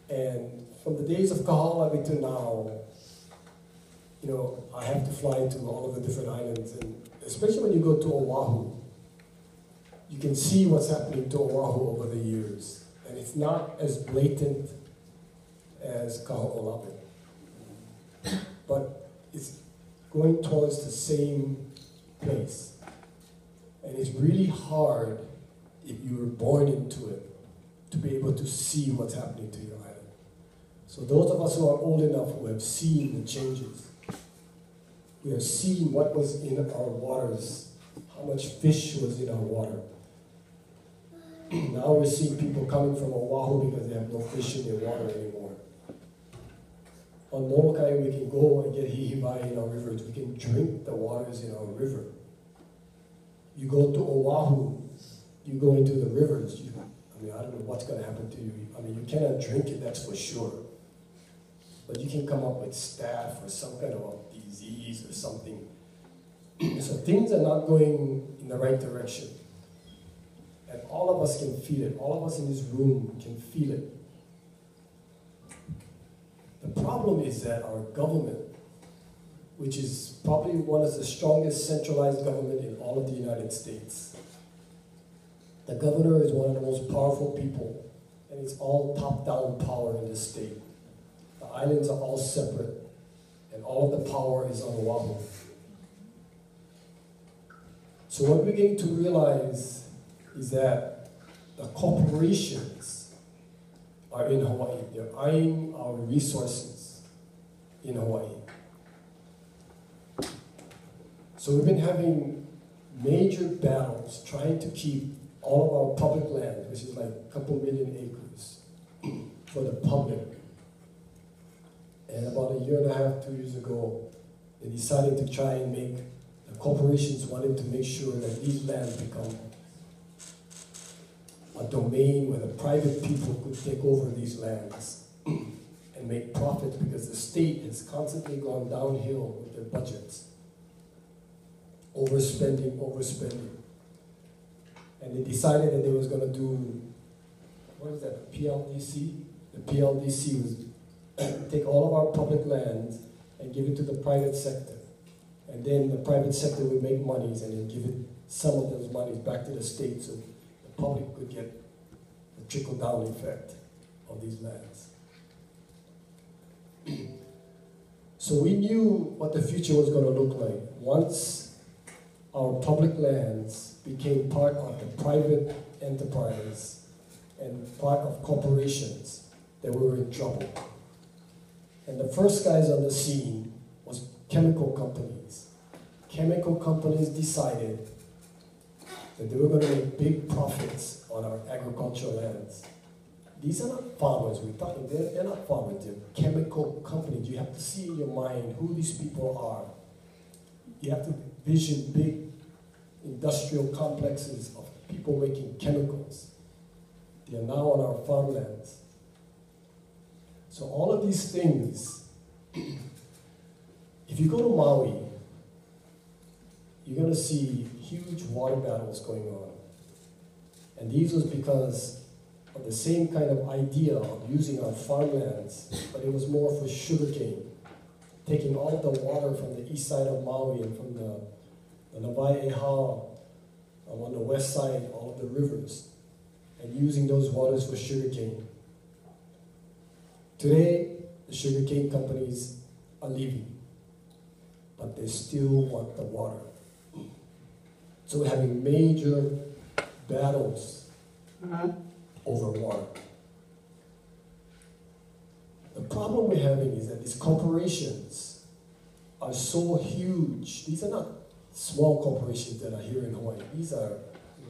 And from the days of Kaho'olawe to now, you know, I have to fly to all of the different islands, and especially when you go to Oahu, you can see what's happening to Oahu over the years. And it's not as blatant as Kaho'olawe. But it's going towards the same place. And it's really hard, if you were born into it, to be able to see what's happening to your island. So those of us who are old enough who have seen the changes, we have seen what was in our waters, how much fish was in our water. Now we're seeing people coming from Oahu because they have no fish in their water anymore. On Molokai, we can go and get hihiwai in our rivers. We can drink the waters in our river. You go to Oahu, you go into the rivers. I don't know what's going to happen to you. You cannot drink it, that's for sure. But you can come up with staph or some kind of a disease or something. So things are not going in the right direction. And all of us can feel it. All of us in this room can feel it. The problem is that our government, which is probably one of the strongest centralized government in all of the United States, the governor is one of the most powerful people, and it's all top-down power in this state. The islands are all separate, and all of the power is on Oahu. So what we're going to realize is that the corporations are in Hawaii. They're eyeing our resources in Hawaii. So we've been having major battles trying to keep all of our public land, which is like a couple million acres, for the public. And about a year and a half, 2 years ago, they decided to try and make, the corporations wanted to make sure that these lands become a domain where the private people could take over these lands and make profits, because the state has constantly gone downhill with their budgets. Overspending, overspending. And they decided that they was going to do, what is that, PLDC? The PLDC was take all of our public lands and give it to the private sector. And then the private sector would make monies and then give it some of those monies back to the state so the public could get the trickle-down effect of these lands. So we knew what the future was going to look like. Once our public lands became part of the private enterprise and part of corporations, that we were in trouble. And the first guys on the scene was chemical companies. Chemical companies decided that they were going to make big profits on our agricultural lands. These are not farmers we're talking, they're not farmers, they're chemical companies. You have to see in your mind who these people are. You have to vision big industrial complexes of people making chemicals. They are now on our farmlands. So all of these things, if you go to Maui, you're going to see huge water battles going on. And these was because of the same kind of idea of using our farmlands, but it was more for sugarcane. Taking all of the water from the east side of Maui and from the Navai'eha on the west side, all of the rivers, and using those waters for sugarcane. Today, the sugarcane companies are leaving, but they still want the water. So we're having major battles over water. The problem we're having is that these corporations are so huge. These are not small corporations that are here in Hawaii. These are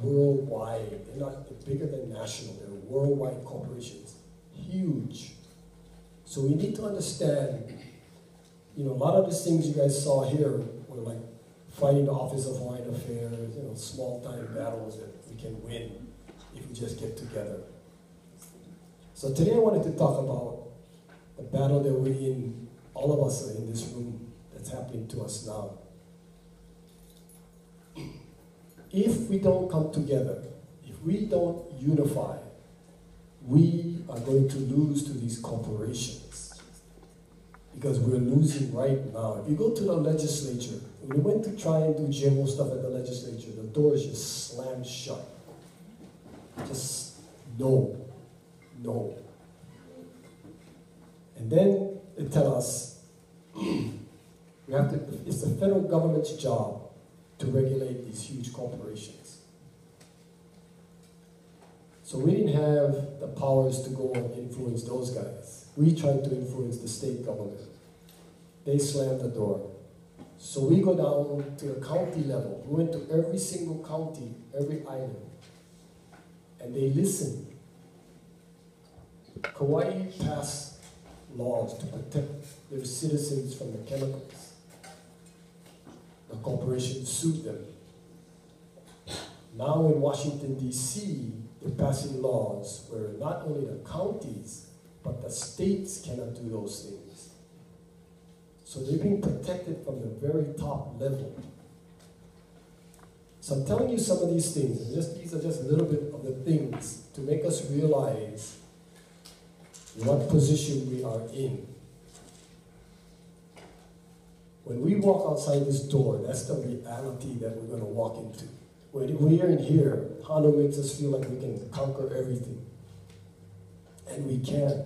worldwide. They're not bigger than national. They're worldwide corporations. Huge. So we need to understand, a lot of these things you guys saw here were like fighting the Office of Hawaiian Affairs, small-time battles that we can win if we just get together. So today I wanted to talk about the battle that we're in, all of us are in this room, that's happening to us now. If we don't come together, if we don't unify, we are going to lose to these corporations. Because we're losing right now. If you go to the legislature, when we went to try and do GMO stuff at the legislature, the doors just slammed shut. Just no, no. And then they tell us, it's the federal government's job to regulate these huge corporations. So we didn't have the powers to go and influence those guys. We tried to influence the state government. They slammed the door. So we go down to the county level. We went to every single county, every island, and they listened. Kauai passed laws to protect their citizens from the chemicals. The corporation sued them. Now in Washington, D.C., they're passing laws where not only the counties, but the states cannot do those things. So they're being protected from the very top level. So I'm telling you some of these things, and these are just a little bit of the things to make us realize what position we are in. When we walk outside this door, that's the reality that we're going to walk into. When we are in here, Hondo makes us feel like we can conquer everything. And we can,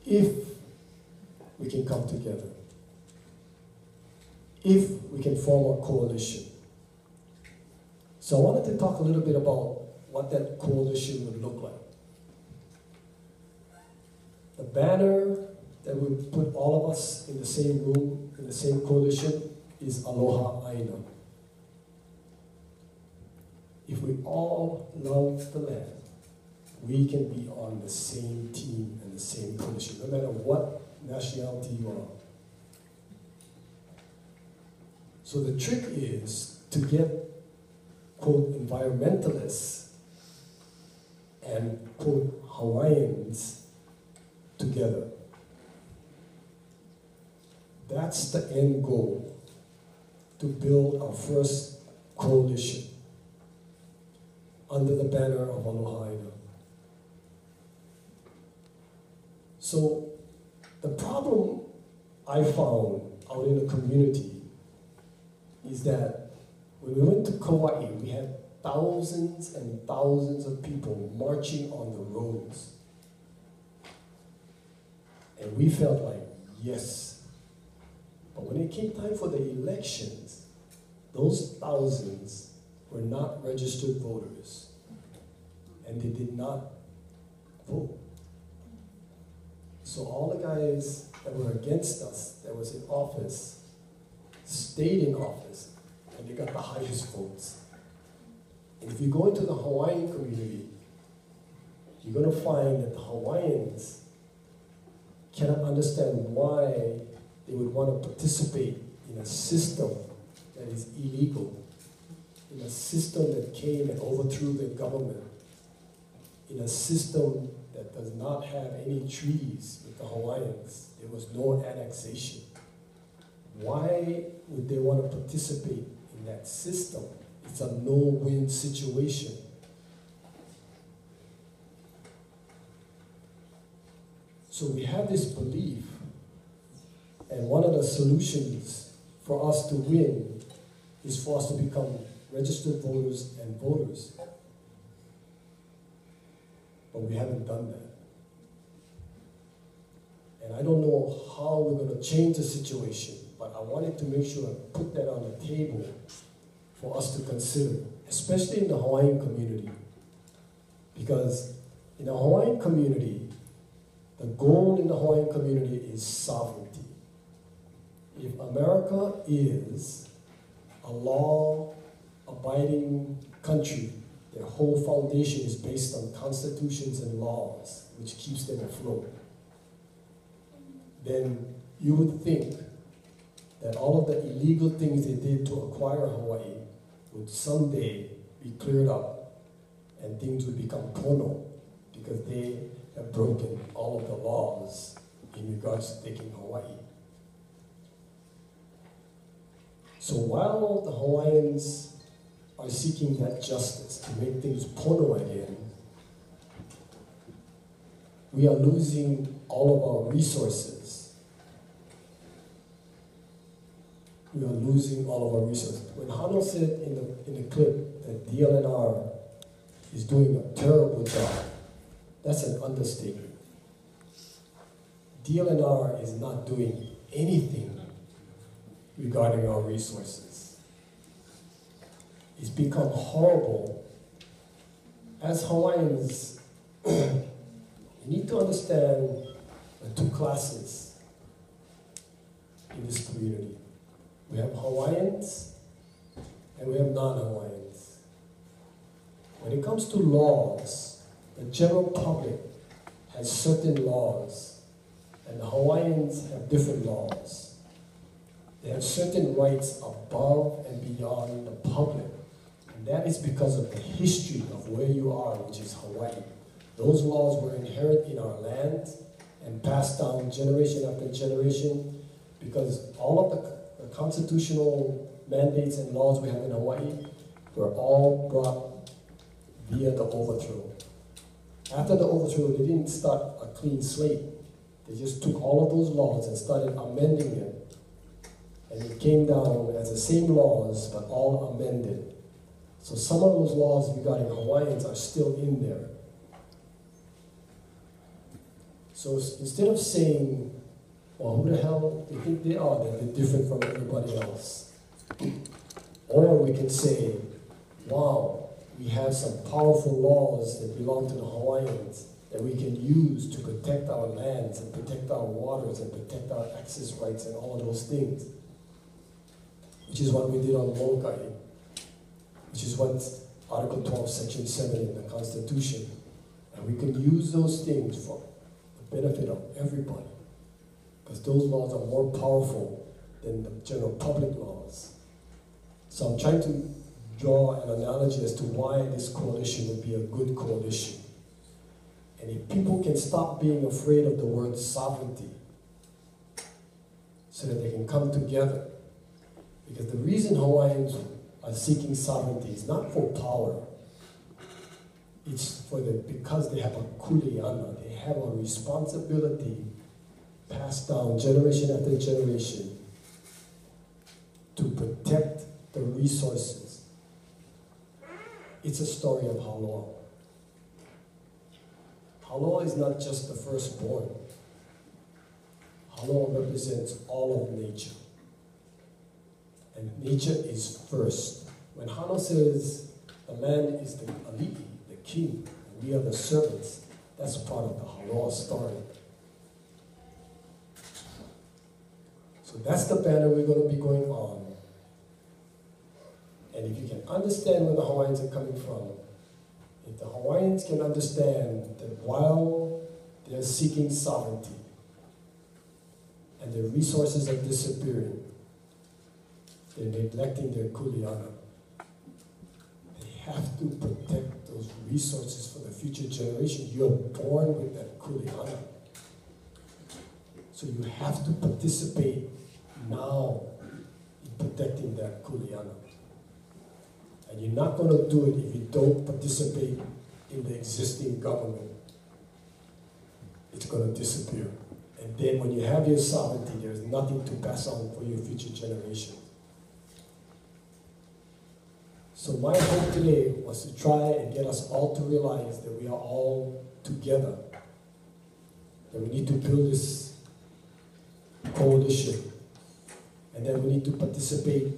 if we can come together. If we can form a coalition. So I wanted to talk a little bit about what that coalition would look like. The banner that would put all of us in the same room, in the same coalition, is Aloha Aina. If we all love the land, we can be on the same team and the same coalition, no matter what nationality you are. So the trick is to get, quote, environmentalists and, quote, Hawaiians together. That's the end goal, to build our first coalition under the banner of Aloha Aina. So the problem I found out in the community is that when we went to Kauai, we had thousands and thousands of people marching on the roads. And we felt like, yes. But when it came time for the elections, those thousands were not registered voters. And they did not vote. So all the guys that were against us, that was in office, stayed in office, and they got the highest votes. And if you go into the Hawaiian community, you're going to find that the Hawaiians cannot understand why they would want to participate in a system that is illegal, in a system that came and overthrew the government, in a system that does not have any treaties with the Hawaiians. There was no annexation. Why would they want to participate in that system? It's a no-win situation. So we have this belief, and one of the solutions for us to win is for us to become registered voters and voters. But we haven't done that. And I don't know how we're going to change the situation, but I wanted to make sure I put that on the table for us to consider, especially in the Hawaiian community. Because in the Hawaiian community, the goal in the Hawaiian community is sovereignty. If America is a law-abiding country, their whole foundation is based on constitutions and laws, which keeps them afloat, then you would think that all of the illegal things they did to acquire Hawaii would someday be cleared up and things would become pono because they have broken all of the laws in regards to taking Hawaii. So while the Hawaiians are seeking that justice to make things pono again, we are losing all of our resources. We are losing all of our resources. When Hano said in the clip that DLNR is doing a terrible job, that's an understatement. DLNR is not doing anything regarding our resources. It's become horrible. As Hawaiians, you need to understand the two classes in this community. We have Hawaiians and we have non-Hawaiians. When it comes to laws, the general public has certain laws, and the Hawaiians have different laws. They have certain rights above and beyond the public, and that is because of the history of where you are, which is Hawaii. Those laws were inherent in our land and passed down generation after generation, because all of the constitutional mandates and laws we have in Hawaii were all brought via the overthrow. After the overthrow, they didn't start a clean slate. They just took all of those laws and started amending them. And it came down as the same laws, but all amended. So some of those laws regarding Hawaiians are still in there. So instead of saying, well, who the hell they think they are, that they're different from everybody else. Or we can say, wow, we have some powerful laws that belong to the Hawaiians that we can use to protect our lands and protect our waters and protect our access rights and all of those things. Which is what we did on Molokai, which is what Article 12, Section 7 in the Constitution. And we can use those things for the benefit of everybody, because those laws are more powerful than the general public laws. So I'm trying to draw an analogy as to why this coalition would be a good coalition. And if people can stop being afraid of the word sovereignty, so that they can come together. Because the reason Hawaiians are seeking sovereignty is not for power. It's because they have a kuleana. They have a responsibility passed down generation after generation to protect the resources. It's a story of Aloha. Aloha is not just the firstborn. Aloha represents all of nature. And nature is first. When Hano says the land is the alii, the king, and we are the servants, that's part of the Aloha story. So that's the banner we're going to be going on. And if you can understand where the Hawaiians are coming from, if the Hawaiians can understand that while they're seeking sovereignty and their resources are disappearing, they're neglecting their kuleana. They have to protect those resources for the future generation. You're born with that kuleana. So you have to participate now in protecting that kuleana. And you're not going to do it if you don't participate in the existing government. It's going to disappear. And then when you have your sovereignty, there's nothing to pass on for your future generations. So my hope today was to try and get us all to realize that we are all together. That we need to build this coalition. And that we need to participate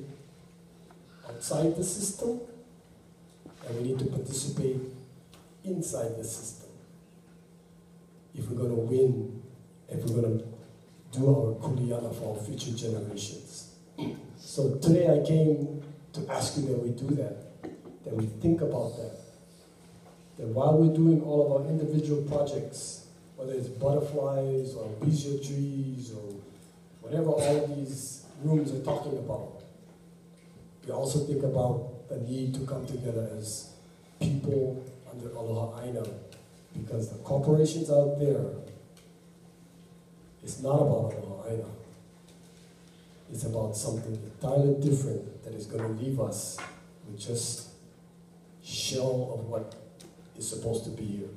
outside the system, and we need to participate inside the system. If we're going to win, if we're going to do our kuleana for our future generations. So today I came to ask you that we do that we think about that while we're doing all of our individual projects, whether it's butterflies or bijou trees or whatever all of these rooms are talking about, we also think about the need to come together as people under Aloha Aina, because the corporations out there, it's not about Aloha Aina. It's about something entirely different that is going to leave us with just shell of what is supposed to be here.